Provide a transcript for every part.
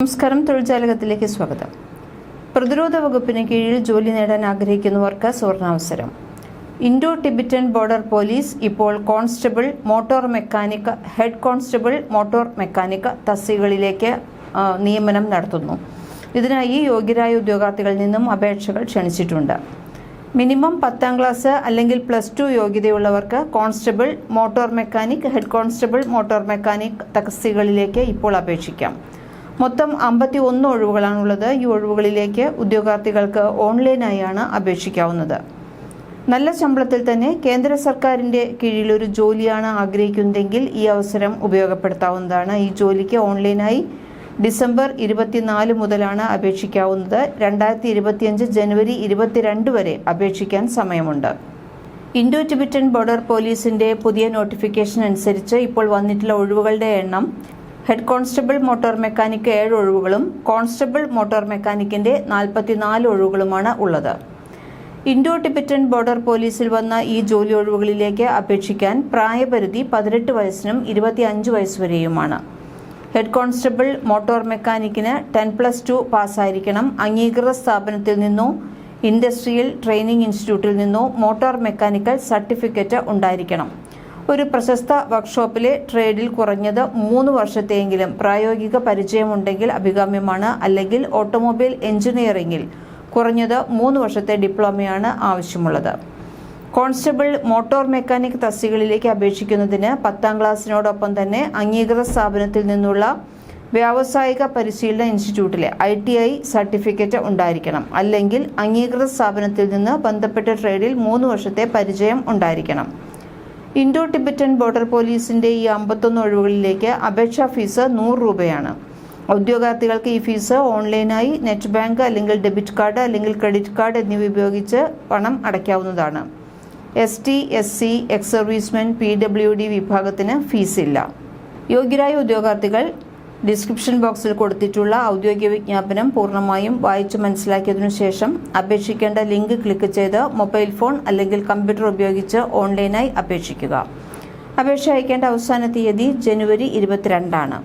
നമസ്കാരം, തൊഴിൽജാലകത്തിലേക്ക് സ്വാഗതം. പ്രതിരോധ വകുപ്പിന് കീഴിൽ ജോലി നേടാൻ ആഗ്രഹിക്കുന്നവർക്ക് സുവർണാവസരം. ഇൻഡോ ടിബറ്റൻ ബോർഡർ പോലീസ് ഇപ്പോൾ constable, motor mechanic, head constable, motor mechanic തസ്തികകളിലേക്ക് നിയമനം നടത്തുന്നു. ഇതിനായി യോഗ്യരായ ഉദ്യോഗാർത്ഥികളിൽ നിന്നും അപേക്ഷകൾ ക്ഷണിച്ചിട്ടുണ്ട്. മിനിമം 10ാം ക്ലാസ് അല്ലെങ്കിൽ +2 യോഗ്യതയുള്ളവർക്ക് constable, motor mechanic, head constable, motor mechanic തസ്തികകളിലേക്ക് ഇപ്പോൾ അപേക്ഷിക്കാം. മൊത്തം 51 ഒഴിവുകളാണുള്ളത്. ഈ ഒഴിവുകളിലേക്ക് ഉദ്യോഗാർത്ഥികൾക്ക് ഓൺലൈനായാണ് അപേക്ഷിക്കാവുന്നത്. നല്ല ശമ്പളത്തിൽ തന്നെ കേന്ദ്ര സർക്കാരിൻ്റെ കീഴിലൊരു ജോലിയാണ് ആഗ്രഹിക്കുന്നതെങ്കിൽ ഈ അവസരം ഉപയോഗപ്പെടുത്താവുന്നതാണ്. ഈ ജോലിക്ക് ഓൺലൈനായി ഡിസംബർ 24 മുതലാണ് അപേക്ഷിക്കാവുന്നത്. 2025 ജനുവരി 22 വരെ അപേക്ഷിക്കാൻ സമയമുണ്ട്. ഇൻഡോ ടിബറ്റൻ ബോർഡർ പോലീസിൻ്റെ പുതിയ നോട്ടിഫിക്കേഷൻ അനുസരിച്ച് ഇപ്പോൾ വന്നിട്ടുള്ള ഒഴിവുകളുടെ എണ്ണം: ഹെഡ് കോൺസ്റ്റബിൾ മോട്ടോർ മെക്കാനിക് 7 ഒഴിവുകളും കോൺസ്റ്റബിൾ മോട്ടോർ മെക്കാനിക്കിന്റെ 44 ഒഴിവുകളുമാണ് ഉള്ളത്. ഇൻഡോ ടിബറ്റൻ ബോർഡർ പോലീസിൽ വന്ന ഈ ജോലി ഒഴിവുകളിലേക്ക് അപേക്ഷിക്കാൻ പ്രായപരിധി 18 വയസ്സിനും 25 വയസ്സ് വരെയുമാണ്. ഹെഡ് കോൺസ്റ്റബിൾ മോട്ടോർ മെക്കാനിക്കിന് 10+2 പാസ്സായിരിക്കണം. അംഗീകൃത സ്ഥാപനത്തിൽ നിന്നോ ഇൻഡസ്ട്രിയൽ ട്രെയിനിംഗ് ഇൻസ്റ്റിറ്റ്യൂട്ടിൽ നിന്നോ മോട്ടോർ മെക്കാനിക്കൽ സർട്ടിഫിക്കറ്റ് ഉണ്ടായിരിക്കണം. ഒരു പ്രശസ്ത വർക്ക്ഷോപ്പിലെ ട്രേഡിൽ കുറഞ്ഞത് 3 വർഷത്തെയെങ്കിലും പ്രായോഗിക പരിചയമുണ്ടെങ്കിൽ അഭികാമ്യമാണ്. അല്ലെങ്കിൽ ഓട്ടോമൊബൈൽ എഞ്ചിനീയറിംഗിൽ കുറഞ്ഞത് 3 വർഷത്തെ ഡിപ്ലോമയാണ് ആവശ്യമുള്ളത്. കോൺസ്റ്റബിൾ, മോട്ടോർ മെക്കാനിക് തസ്തികകളിലേക്ക് അപേക്ഷിക്കുന്നതിന് 10ാം ക്ലാസ്സിനോടൊപ്പം തന്നെ അംഗീകൃത സ്ഥാപനത്തിൽ നിന്നുള്ള വ്യാവസായിക പരിശീലന ഇൻസ്റ്റിറ്റ്യൂട്ടിലെ ITI സർട്ടിഫിക്കറ്റ് ഉണ്ടായിരിക്കണം. അല്ലെങ്കിൽ അംഗീകൃത സ്ഥാപനത്തിൽ നിന്ന് ബന്ധപ്പെട്ട ട്രേഡിൽ 3 വർഷത്തെ പരിചയം ഉണ്ടായിരിക്കണം. ഇൻഡോ ടിബറ്റൻ ബോർഡർ പോലീസിന്റെ ഈ 51 ഒഴിവുകളിലേക്ക് അപേക്ഷാ ഫീസ് 100 രൂപയാണ്. ഉദ്യോഗാർത്ഥികൾക്ക് ഈ ഫീസ് ഓൺലൈനായി നെറ്റ് ബാങ്ക് അല്ലെങ്കിൽ ഡെബിറ്റ് കാർഡ് അല്ലെങ്കിൽ ക്രെഡിറ്റ് കാർഡ് എന്നിവ ഉപയോഗിച്ച് പണം അടയ്ക്കാവുന്നതാണ്. ST, SC, ex servicemen, PWD വിഭാഗത്തിന് ഫീസില്ല. യോഗ്യരായ ഉദ്യോഗാർത്ഥികൾ ഡിസ്ക്രിപ്ഷൻ ബോക്സിൽ കൊടുത്തിട്ടുള്ള ഔദ്യോഗിക വിജ്ഞാപനം പൂർണ്ണമായും വായിച്ചു മനസ്സിലാക്കിയതിനു ശേഷം അപേക്ഷിക്കേണ്ട ലിങ്ക് ക്ലിക്ക് ചെയ്ത് മൊബൈൽ ഫോൺ അല്ലെങ്കിൽ കമ്പ്യൂട്ടർ ഉപയോഗിച്ച് ഓൺലൈനായി അപേക്ഷിക്കുക. അപേക്ഷ അയക്കേണ്ട അവസാന തീയതി ജനുവരി 22 ആണ്.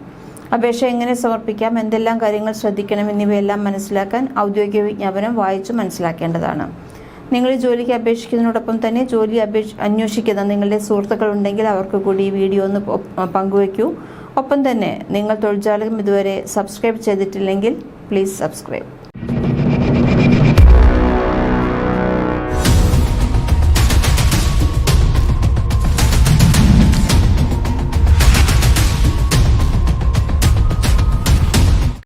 അപേക്ഷ എങ്ങനെ സമർപ്പിക്കാം, എന്തെല്ലാം കാര്യങ്ങൾ ശ്രദ്ധിക്കണം എന്നിവയെല്ലാം മനസ്സിലാക്കാൻ ഔദ്യോഗിക വിജ്ഞാപനം വായിച്ചു മനസ്സിലാക്കേണ്ടതാണ്. നിങ്ങൾ ഈ ജോലിക്ക് അപേക്ഷിക്കുന്നതിനോടൊപ്പം തന്നെ ജോലി അന്വേഷിക്കുന്ന നിങ്ങളുടെ സുഹൃത്തുക്കളുണ്ടെങ്കിൽ അവർക്ക് കൂടി ഈ വീഡിയോ ഒന്ന് പങ്കുവയ്ക്കൂ. ഒപ്പം തന്നെ നിങ്ങൾ തൊഴിൽജാലകം ഇതുവരെ സബ്സ്ക്രൈബ് ചെയ്തിട്ടില്ലെങ്കിൽ പ്ലീസ് സബ്സ്ക്രൈബ്.